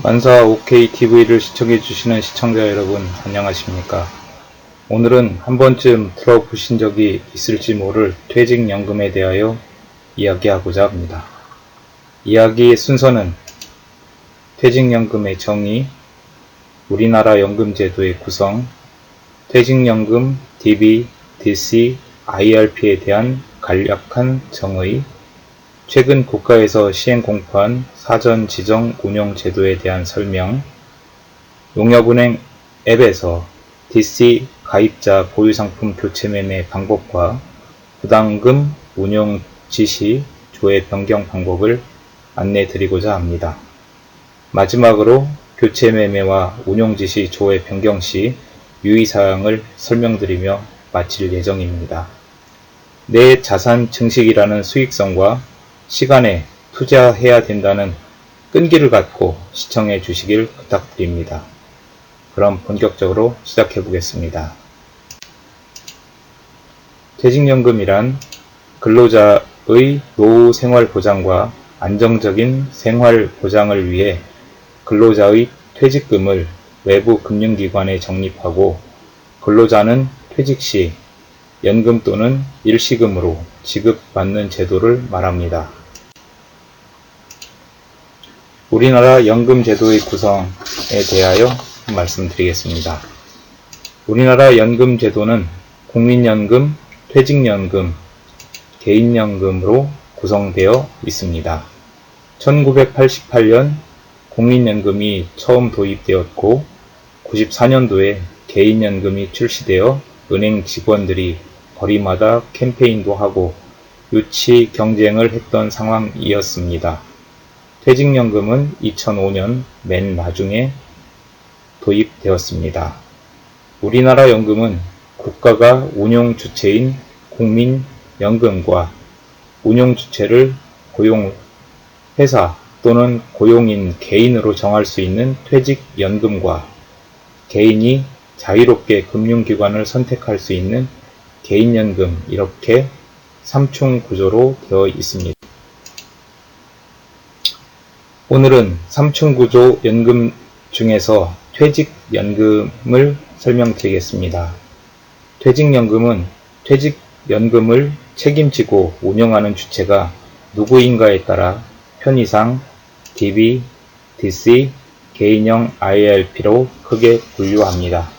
만사 OKTV를 시청해주시는 시청자 여러분, 안녕하십니까? 오늘은 한 번쯤 들어보신 적이 있을지 모를 퇴직연금에 대하여 이야기하고자 합니다. 이야기의 순서는 퇴직연금의 정의, 우리나라 연금제도의 구성, 퇴직연금 DB, DC, IRP에 대한 간략한 정의, 최근 국가에서 시행 공포한 사전 지정 운용 제도에 대한 설명, 농협은행 앱에서 DC 가입자 보유상품 교체 매매 방법과 부담금 운용 지시 조회 변경 방법을 안내 드리고자 합니다. 마지막으로 교체 매매와 운용 지시 조회 변경 시 유의사항을 설명드리며 마칠 예정입니다. 내 자산 증식이라는 수익성과 시간에 투자해야 된다는 끈기를 갖고 시청해 주시길 부탁드립니다. 그럼 본격적으로 시작해 보겠습니다. 퇴직연금이란 근로자의 노후 생활 보장과 안정적인 생활 보장을 위해 근로자의 퇴직금을 외부 금융기관에 적립하고 근로자는 퇴직 시 연금 또는 일시금으로 지급받는 제도를 말합니다. 우리나라 연금제도의 구성에 대하여 말씀드리겠습니다. 우리나라 연금제도는 국민연금, 퇴직연금, 개인연금으로 구성되어 있습니다. 1988년 국민연금이 처음 도입되었고 94년도에 개인연금이 출시되어 은행 직원들이 거리마다 캠페인도 하고 유치 경쟁을 했던 상황이었습니다. 퇴직연금은 2005년 맨 나중에 도입되었습니다. 우리나라 연금은 국가가 운용 주체인 국민연금과 운용 주체를 고용회사 또는 고용인 개인으로 정할 수 있는 퇴직연금과 개인이 자유롭게 금융기관을 선택할 수 있는 개인연금, 이렇게 3층 구조로 되어 있습니다. 오늘은 3층 구조 연금 중에서 퇴직연금을 설명드리겠습니다. 퇴직연금은 퇴직연금을 책임지고 운영하는 주체가 누구인가에 따라 편의상 DB, DC, 개인형 IRP로 크게 분류합니다.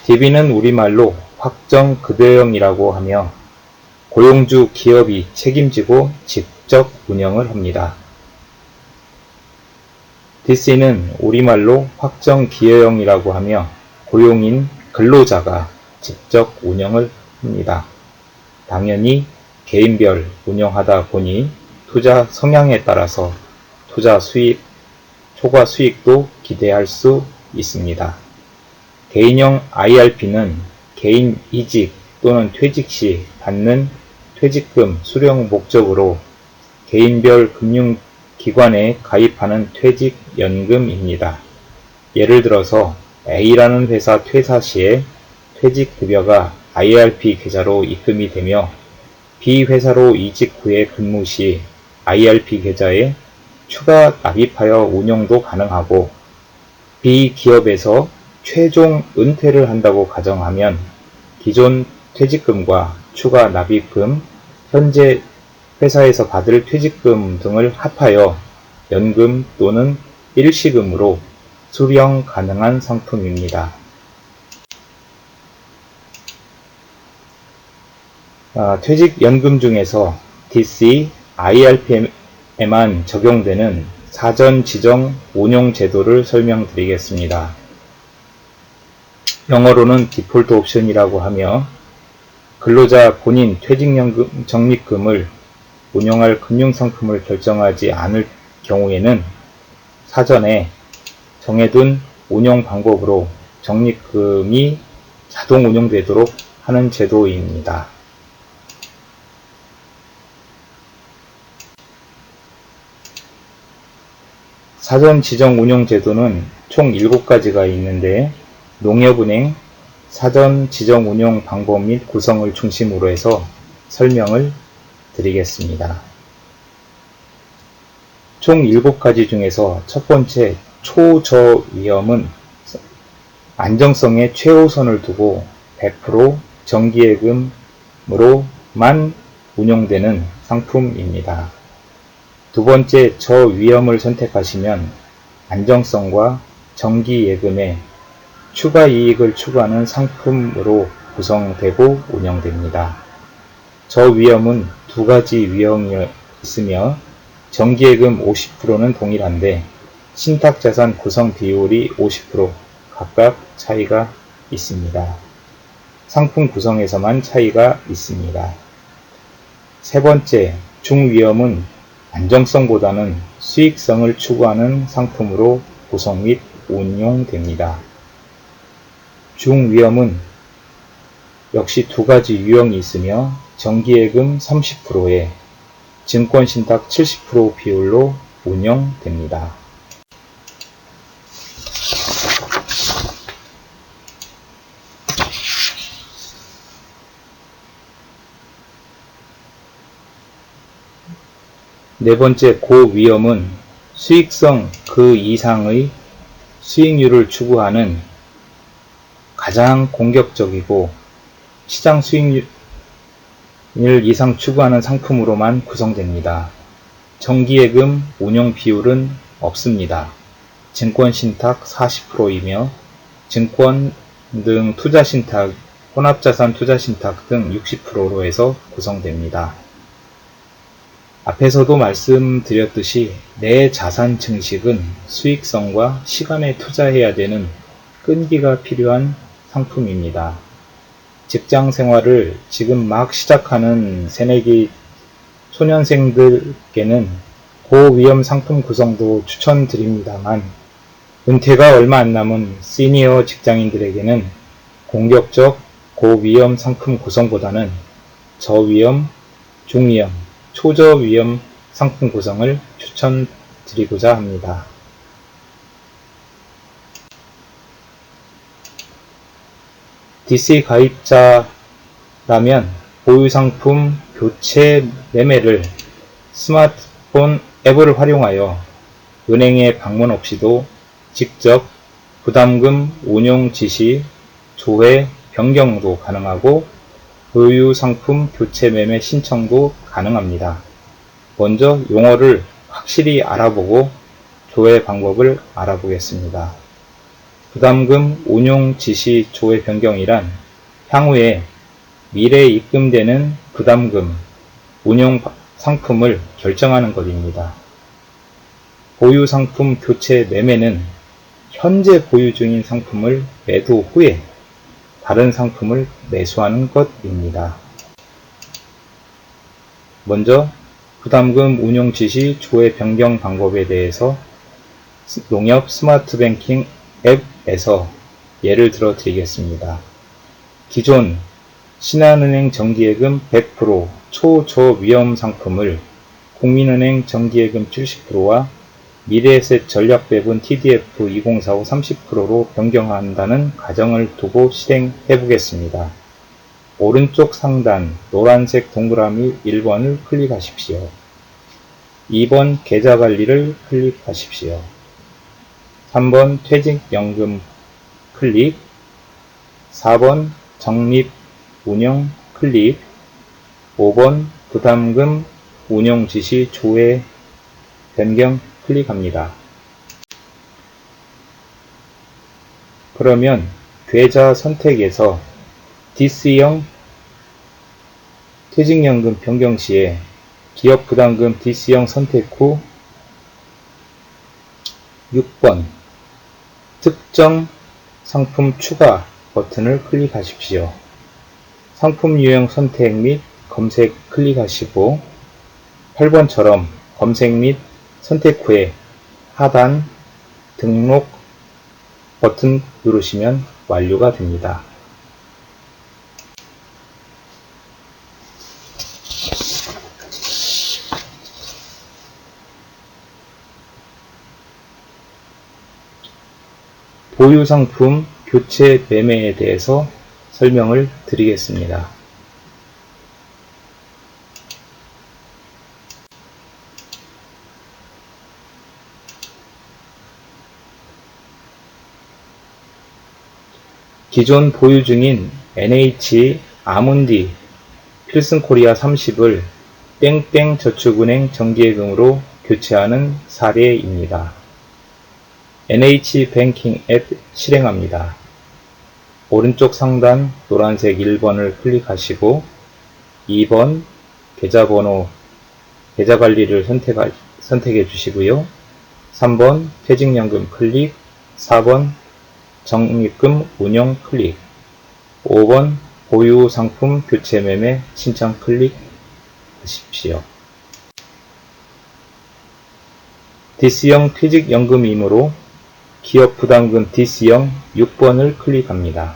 DB는 우리말로 확정급여형이라고 하며 고용주 기업이 책임지고 직접 운영을 합니다. DC는 우리말로 확정기여형이라고 하며 고용인 근로자가 직접 운영을 합니다. 당연히 개인별 운영하다 보니 투자 성향에 따라서 투자 수익, 초과 수익도 기대할 수 있습니다. 개인형 IRP는 개인 이직 또는 퇴직 시 받는 퇴직금 수령 목적으로 개인별 금융기관에 가입하는 퇴직연금입니다. 예를 들어서 A라는 회사 퇴사 시에 퇴직급여가 IRP 계좌로 입금이 되며 B 회사로 이직 후에 근무 시 IRP 계좌에 추가 납입하여 운영도 가능하고 B 기업에서 최종 은퇴를 한다고 가정하면 기존 퇴직금과 추가 납입금, 현재 회사에서 받을 퇴직금 등을 합하여 연금 또는 일시금으로 수령 가능한 상품입니다. 퇴직연금 중에서 DC, IRP에만 적용되는 사전 지정 운용 제도를 설명드리겠습니다. 영어로는 디폴트 옵션이라고 하며 근로자 본인 퇴직연금 적립금을 운용할 금융상품을 결정하지 않을 경우에는 사전에 정해둔 운용 방법으로 적립금이 자동 운용되도록 하는 제도입니다. 사전 지정 운용 제도는 총 7가지가 있는데 농협은행 사전 지정 운용 방법 및 구성을 중심으로 해서 설명을 드리겠습니다. 총 7가지 중에서 첫 번째 초저위험은 안정성에 최우선을 두고 100% 정기예금으로만 운용되는 상품입니다. 두 번째, 저위험을 선택하시면 안정성과 정기예금에 추가 이익을 추구하는 상품으로 구성되고 운영됩니다. 저위험은 두 가지 위험이 있으며 정기예금 50%는 동일한데 신탁자산 구성 비율이 50% 각각 차이가 있습니다. 상품 구성에서만 차이가 있습니다. 세 번째, 중위험은 안정성보다는 수익성을 추구하는 상품으로 구성 및 운용됩니다. 중위험은 역시 두 가지 유형이 있으며 정기예금 30%에 증권신탁 70% 비율로 운영됩니다. 네 번째, 고위험은 수익성 그 이상의 수익률을 추구하는 가장 공격적이고 시장 수익률 이상 추구하는 상품으로만 구성됩니다. 정기예금 운용 비율은 없습니다. 증권신탁 40%이며 증권 등 투자신탁, 혼합자산 투자신탁 등 60%로 해서 구성됩니다. 앞에서도 말씀드렸듯이 내 자산 증식은 수익성과 시간에 투자해야 되는 끈기가 필요한 상품입니다. 직장 생활을 지금 막 시작하는 새내기 소년생들께는 고위험 상품 구성도 추천드립니다만 은퇴가 얼마 안 남은 시니어 직장인들에게는 공격적 고위험 상품 구성보다는 저위험, 중위험, 초저위험 상품 구성을 추천드리고자 합니다. DC 가입자라면 보유상품 교체 매매를 스마트폰 앱을 활용하여 은행에 방문 없이도 직접 부담금 운용 지시, 조회, 변경도 가능하고 보유상품 교체 매매 신청도 가능합니다. 먼저 용어를 확실히 알아보고 조회 방법을 알아보겠습니다. 부담금 운용 지시 조회 변경이란 향후에 미래에 입금되는 부담금 운용 상품을 결정하는 것입니다. 보유 상품 교체 매매는 현재 보유 중인 상품을 매도 후에 다른 상품을 매수하는 것입니다. 먼저 부담금 운용 지시 조회 변경 방법에 대해서 농협 스마트뱅킹 앱에서 예를 들어 드리겠습니다. 기존 신한은행 정기예금 100% 초저위험 상품을 국민은행 정기예금 70%와 미래에셋 전략배분 TDF 2045 30%로 변경한다는 가정을 두고 실행해 보겠습니다. 오른쪽 상단 노란색 동그라미 1번을 클릭하십시오. 2번 계좌관리를 클릭하십시오. 3번 퇴직연금 클릭, 4번 적립운용 클릭, 5번 부담금 운용지시 조회 변경 클릭합니다. 그러면 계좌 선택에서 DC형 퇴직연금 변경 시에 기업부담금 DC형 선택 후 6번 특정 상품 추가 버튼을 클릭하십시오. 상품 유형 선택 및 검색 클릭하시고 8번처럼 검색 및 선택 후에 하단 등록 버튼 누르시면 완료가 됩니다. 보유상품 교체 매매에 대해서 설명을 드리겠습니다. 기존 보유 중인 NH 아몬디 필승코리아 30을 땡땡저축은행 정기예금으로 교체하는 사례입니다. NH뱅킹 앱 실행합니다. 오른쪽 상단 노란색 1번을 클릭하시고 2번 계좌번호 계좌관리를 선택해 주시고요. 3번 퇴직연금 클릭, 4번 적립금 운용 클릭, 5번 보유 상품 교체 매매 신청 클릭하십시오. 디스형 퇴직연금이므로 기업부담금 디스형 6번을 클릭합니다.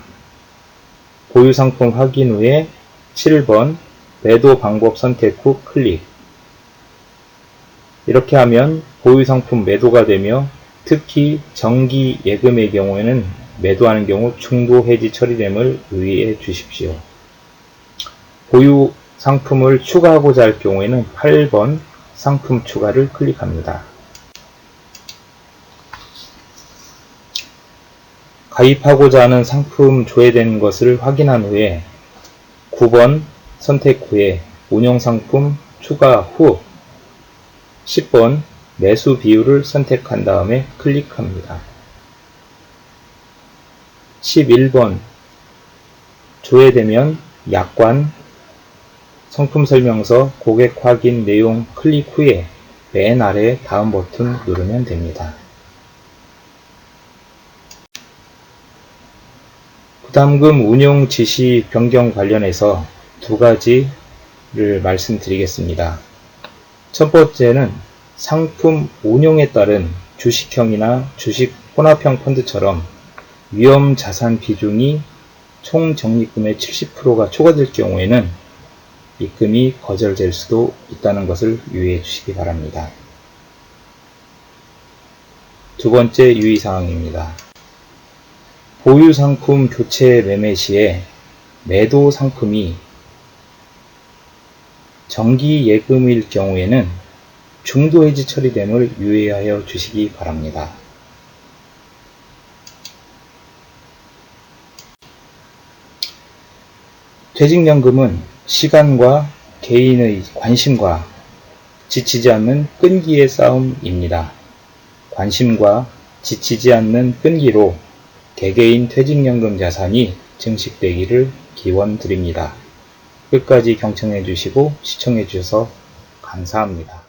보유 상품 확인 후에 7번 매도 방법 선택 후 클릭. 이렇게 하면 보유 상품 매도가 되며 특히 정기 예금의 경우에는 매도하는 경우 중도 해지 처리됨을 유의해 주십시오. 보유 상품을 추가하고자 할 경우에는 8번 상품 추가를 클릭합니다. 가입하고자 하는 상품 조회되는 것을 확인한 후에 9번 선택 후에 운용상품 추가 후 10번 매수 비율을 선택한 다음에 클릭합니다. 11번 조회되면 약관, 상품 설명서, 고객 확인 내용 클릭 후에 맨 아래 다음 버튼 누르면 됩니다. 부담금 운용 지시 변경 관련해서 두 가지를 말씀드리겠습니다. 첫 번째는 상품 운용에 따른 주식형이나 주식 혼합형 펀드처럼 위험 자산 비중이 총 적립금의 70%가 초과될 경우에는 입금이 거절될 수도 있다는 것을 유의해 주시기 바랍니다. 두 번째 유의사항입니다. 보유 상품 교체 매매 시에 매도 상품이 정기 예금일 경우에는 중도 해지 처리됨을 유의하여 주시기 바랍니다. 퇴직연금은 시간과 개인의 관심과 지치지 않는 끈기의 싸움입니다. 관심과 지치지 않는 끈기로 개개인 퇴직연금 자산이 증식되기를 기원드립니다. 끝까지 경청해 주시고 시청해 주셔서 감사합니다.